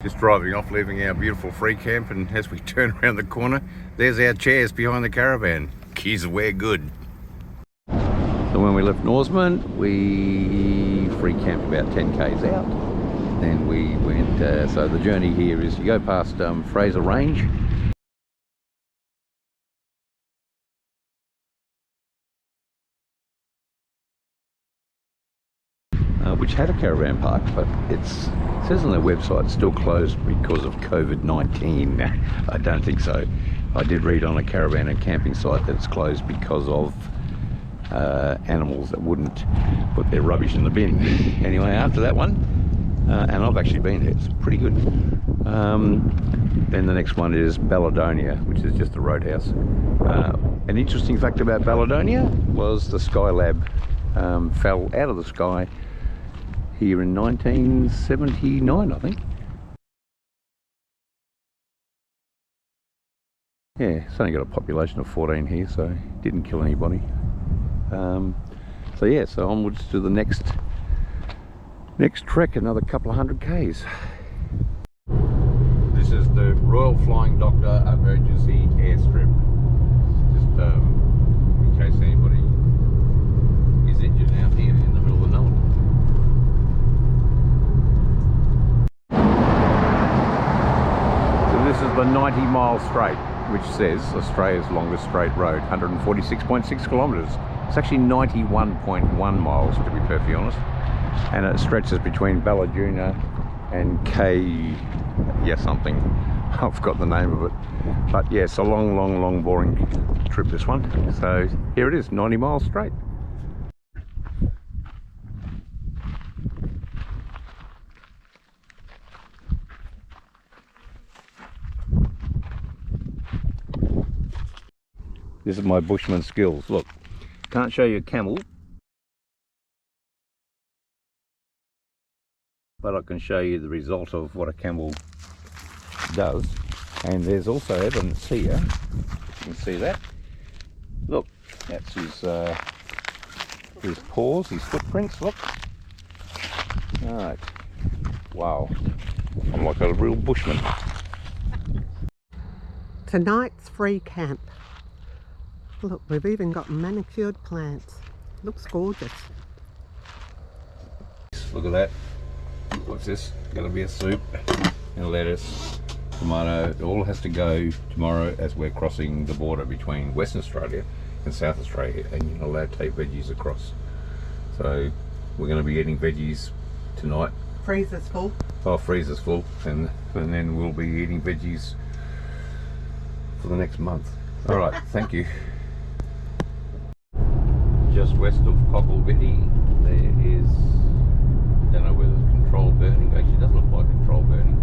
Just driving off, leaving our beautiful free camp, and as we turn around the corner, there's our chairs behind the caravan. Geez, we're good. So when we left Norseman, we free camped about 10 k's out. Then we went, so the journey here is you go past Fraser Range. Which had a caravan park, but it says on their website it's still closed because of COVID-19. I don't think so. I did read on a caravan and camping site that it's closed because of animals that wouldn't put their rubbish in the bin. Anyway, after that one, and I've actually been there, it's pretty good. Then the next one is Balladonia, which is just a roadhouse. An interesting fact about Balladonia was the Skylab fell out of the sky here in 1979, I think. Yeah, it's only got a population of 14 here, so it didn't kill anybody. So yeah, so onwards to the next trek, another couple of 100 k's. This is the Royal Flying Doctor Emergency Airstrip. Just in case anybody is injured out here in the middle of the Nullarbor. This is the 90-mile straight, which says Australia's longest straight road, 146.6 kilometres. It's actually 91.1 miles, to be perfectly honest, and it stretches between Balladonia and something. I've got the name of it, but yeah, it's a long, boring trip, this one. So here it is, 90 miles straight. This is my bushman skills. Look, can't show you a camel, but I can show you the result of what a camel does. And there's also evidence here. You can see that. Look, that's his paws, his footprints. Look. All right. Wow. I'm like a real bushman. Tonight's free camp. Look, we've even got manicured plants. Looks gorgeous. Look at that. What's this? Gonna be a soup and lettuce, tomato. It all has to go tomorrow as we're crossing the border between Western Australia and South Australia, and you're not allowed to take veggies across. So we're going to be eating veggies tonight. Freezer's full. Oh, freezer's full, and then we'll be eating veggies for the next month. All right, thank you. Just west of Cocklebiddy, there is, I don't know whether it's controlled burning. Actually, it doesn't look like controlled burning.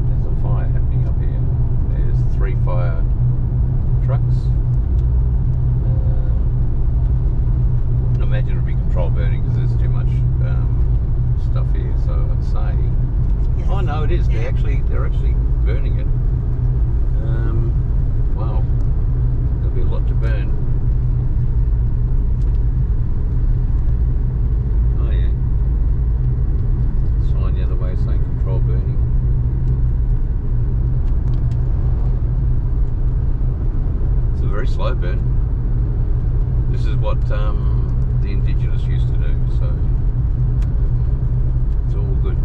There's a fire happening up here. There's 3 fire trucks. I wouldn't imagine it would be controlled burning because there's too much stuff here. So I'd say, yes. Oh no, it is. They're actually burning it. Wow, there'll be a lot to burn. Oh yeah, sign the other way saying control burning. It's a very slow burn. This is what the indigenous used to do, so it's all good.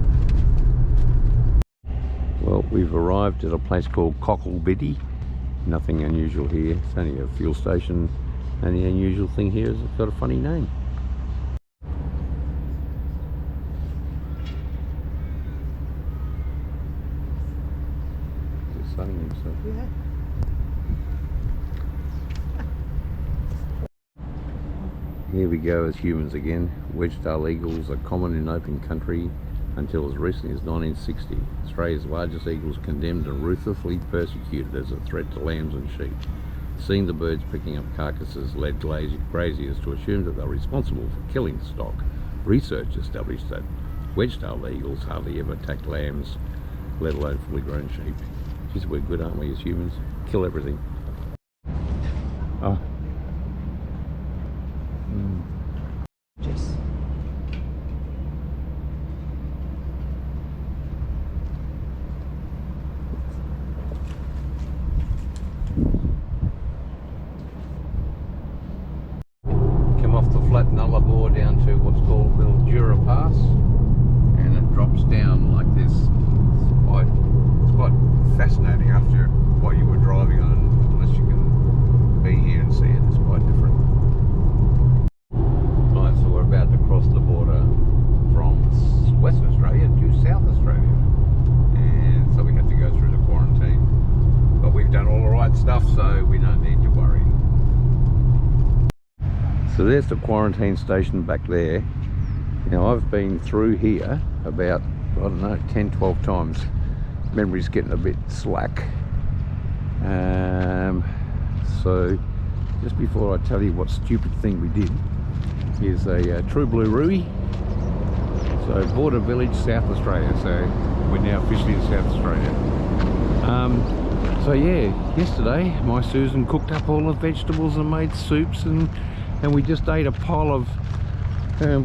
Well, we've arrived at a place called Cocklebiddy. Nothing unusual here. It's only a fuel station. Only unusual thing here is it's got a funny name. He's sunning himself. Yeah. Here we go as humans again. Wedge-tailed eagles are common in open country until as recently as 1960. Australia's largest eagles condemned and ruthlessly persecuted as a threat to lambs and sheep. Seeing the birds picking up carcasses led graziers to assume that they're responsible for killing the stock. Research established that wedge-tailed eagles hardly ever attack lambs, let alone fully grown sheep. Geez, we're good, aren't we, as humans? Kill everything. Oh. stuff, so we don't need to worry. So there's the quarantine station back there. Now I've been through here about, I don't know, 10-12 times. Memory's getting a bit slack. So just before I tell you what stupid thing we did, here's a True Blue Rui. So Border Village, South Australia. So we're now officially in South Australia. So yeah, yesterday my Susan cooked up all the vegetables and made soups, and we just ate a pile of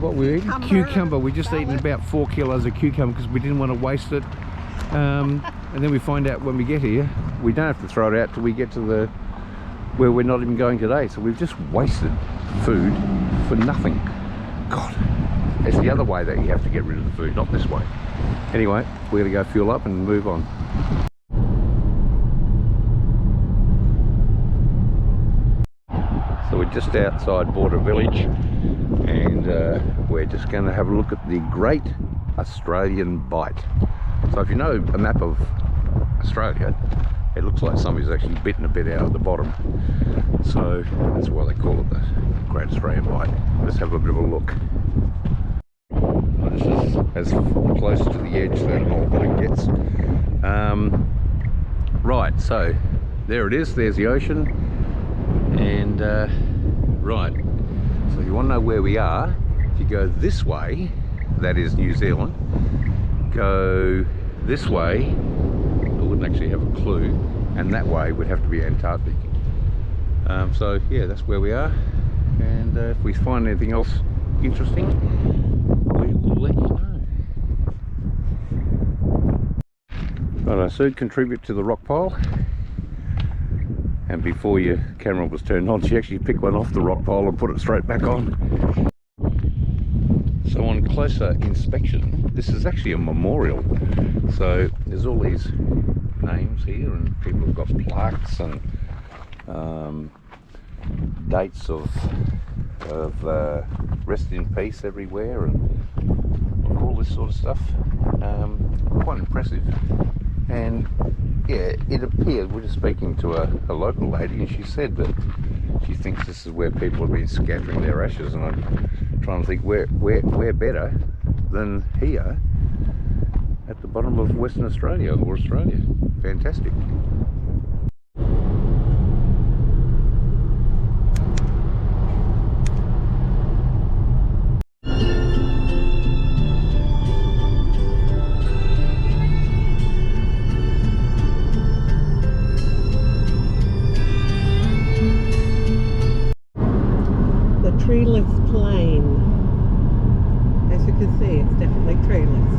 what we eat, cucumber. We just eaten about 4 kilos of cucumber because we didn't want to waste it. And then we find out when we get here, we don't have to throw it out till we get to where we're not even going today. So we've just wasted food for nothing. God, it's the other way that you have to get rid of the food, not this way. Anyway, we're gonna go fuel up and move on. So we're just outside Border Village, and we're just going to have a look at the Great Australian Bite. So if you know a map of Australia, it looks like somebody's actually bitten a bit out of the bottom. So that's why they call it the Great Australian Bite. Let's have a bit of a look. This is as close to the edge that Nullarbor gets. Right, so there it is, there's the ocean. And right, so if you want to know where we are, if you go this way, that is New Zealand. Go this way, I wouldn't actually have a clue, and that way would have to be Antarctic. So yeah, that's where we are, and if we find anything else interesting, we will let you know. Right, Sue, contribute to the rock pile. And before your camera was turned on, she actually picked one off the rock pile and put it straight back on. So on closer inspection, this is actually a memorial. So there's all these names here, and people have got plaques and dates of rest in peace everywhere, and all this sort of stuff. Quite impressive. And yeah, it appeared, we're just speaking to a local lady, and she said that she thinks this is where people have been scattering their ashes, and I'm trying to think where better than here at the bottom of Western Australia or Australia. Fantastic. Treeless plain. As you can see, it's definitely treeless.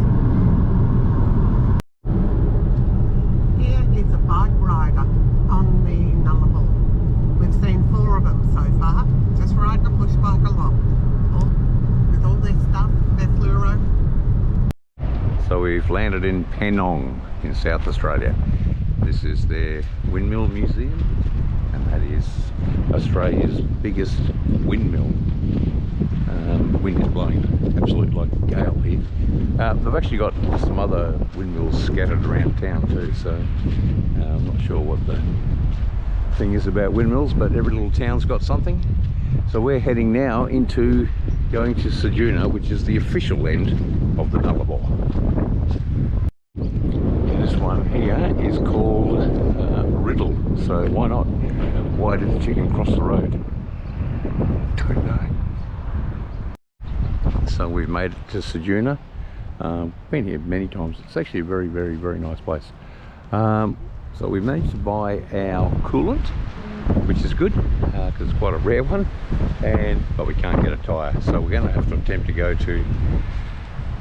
Here is a bike rider on the Nullarbor. We've seen 4 of them so far, just riding a push bike along. With all their stuff, their fluoro. So we've landed in Penong in South Australia. This is their windmill museum, and that is Australia's biggest windmill. The wind is blowing absolutely like a gale here. They've actually got some other windmills scattered around town too, so I'm not sure what the thing is about windmills, but every little town's got something. So we're heading now into going to Ceduna, which is the official end of the Nullarbor. This one here is called Riddle, so why not? Why did the chicken cross the road? Don't know. So we've made it to Ceduna. Been here many times. It's actually a very, very, very nice place. So we've managed to buy our coolant, which is good because it's quite a rare one, but we can't get a tyre. So we're going to have to attempt to go to,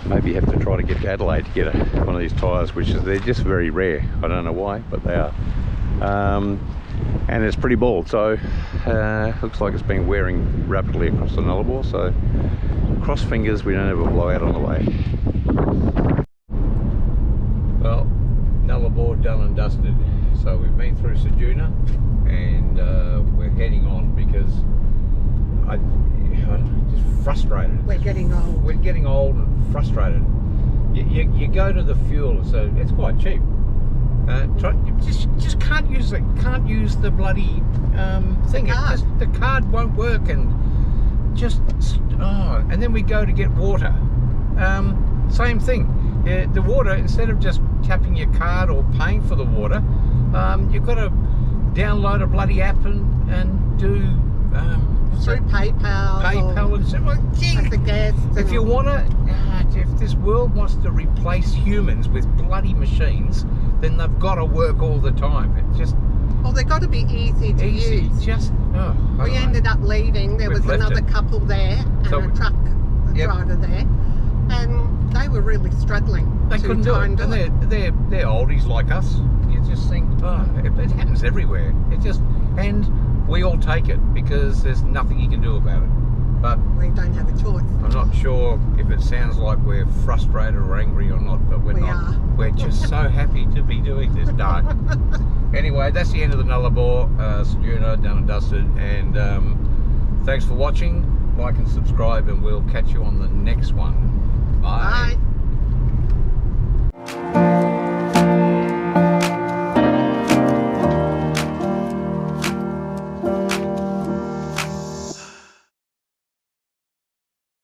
maybe have to try to get to Adelaide to get one of these tyres, which is, they're just very rare. I don't know why, but they are. And it's pretty bald, so looks like it's been wearing rapidly across the Nullarbor, so cross fingers we don't have a blowout on the way. Well, Nullarbor done and dusted. So we've been through Ceduna, and we're heading on because I'm just frustrated. We're getting old. We're getting old and frustrated. You go to the fuel, so it's quite cheap. You just can't use it. Can't use the bloody thing. The card won't work, and and then we go to get water. Same thing. Yeah, the water, instead of just tapping your card or paying for the water, you've got to download a bloody app and do through PayPal and stuff. Well, gee, as a guest. if you want to, if this world wants to replace humans with bloody machines, then they've got to work all the time. It just they've got to be easy to use. Just we ended up leaving. There was another couple there and a truck driver there, and they were really struggling. They couldn't do it, and they're oldies like us. You just think, it happens everywhere. And we all take it because there's nothing you can do about it. But we don't have a choice. I'm not sure if it sounds like we're frustrated or angry or not, but we're not. We're just so happy to be doing this. No. Anyway, that's the end of the Nullarbor schooner, done and dusted. And thanks for watching. Like and subscribe, and we'll catch you on the next one.